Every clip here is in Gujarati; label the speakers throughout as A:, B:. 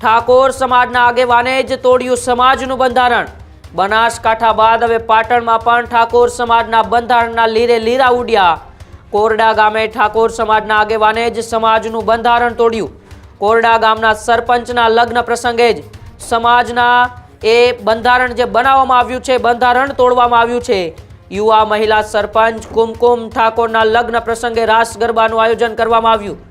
A: ઠાકોર સમાજના આગેવાને જ તોડ્યું સમાજનું બંધારણ। બનાસકાંઠા બાદ હવે પાટણમાં પણ ઠાકોર સમાજના બંધારણના લીરે લીરા ઉડ્યા। કોરડા ગામે ઠાકોર સમાજના આગેવાને જ સમાજનું બંધારણ તોડ્યું। કોરડા ગામના સરપંચના લગ્ન પ્રસંગે જ સમાજના એ બંધારણ જે બનાવવામાં આવ્યું છે બંધારણ તોડવામાં આવ્યું છે। યુવા મહિલા સરપંચ કુમકુમ ઠાકોરના લગ્ન પ્રસંગે રાસ ગરબાનું આયોજન કરવામાં આવ્યું।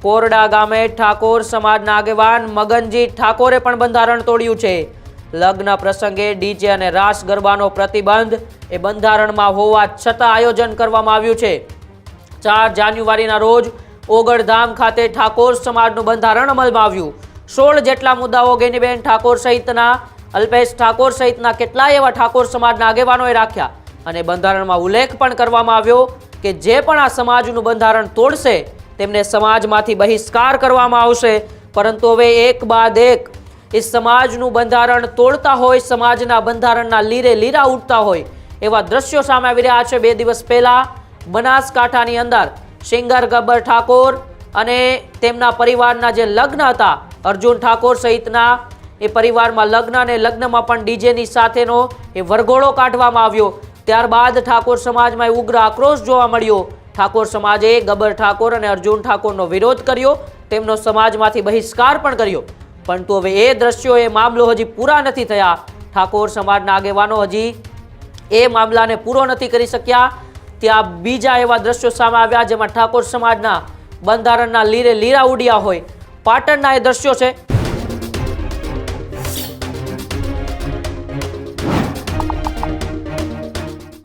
A: કોરડા ગામે ઠાકોર સમાજના આગેવાન મગનજી ઠાકોરે પણ બંધારણ તોડ્યું છે। લગ્ન પ્રસંગે ડીજે અને રાસ ગરબાનો પ્રતિબંધ એ બંધારણમાં હોવા છતાં આયોજન કરવામાં આવ્યું છે। 4 જાન્યુઆરીના રોજ ઓગળધામ ખાતે ઠાકોર સમાજનું બંધારણ અમલમાં આવ્યું। 16 જેટલા મુદ્દાઓ ગેનીબેન ઠાકોર સહિતના અલ્પેશ ઠાકોર સહિતના કેટલાય એવા ઠાકોર સમાજના આગેવાનોએ રાખ્યા અને બંધારણમાં ઉલ્લેખ પણ કરવામાં આવ્યો કે જે પણ આ સમાજનું બંધારણ તોડશે તેમને સમાજમાંથી બહિષ્કાર કરવામાં આવશે। પરંતુ હવે એક બાદ એક એ સમાજનું બંધારણ તોડતા હોય, સમાજના બંધારણના લીરે લીરા ઉડતા હોય એવા દ્રશ્યો સામે આવી રહ્યા છે। 2 દિવસ પહેલા બનાસકાંઠાની અંદર સિંગર ગબ્બર ઠાકોર અને તેમના પરિવારના જે લગ્ન હતા, અર્જુન ઠાકોર સહિતના એ પરિવારમાં લગ્ન અને લગ્નમાં પણ ડીજેની સાથેનો એ વરઘોડો કાઢવામાં આવ્યો। ત્યારબાદ ઠાકોર સમાજમાં ઉગ્ર આક્રોશ જોવા મળ્યો। ઠાકોર સમાજે ગબ્બર ઠાકોર અને અર્જુન ઠાકોરનો વિરોધ કર્યો, તેમનો સમાજમાંથી બહિષ્કાર પણ કર્યો। પરંતુ હવે એ દ્રશ્યો, એ મામલો હજી પૂરા નથી થયા। ઠાકોર સમાજના આગેવાનો હજી એ મામલાને પૂરો નથી કરી શક્યા। ત્યાં બીજા એવા દ્રશ્યો સામે આવ્યા જેમાં ઠાકોર સમાજના બંધારણના લીરે લીરા ઉડ્યા હોય। પાટણના એ દ્રશ્યો છે।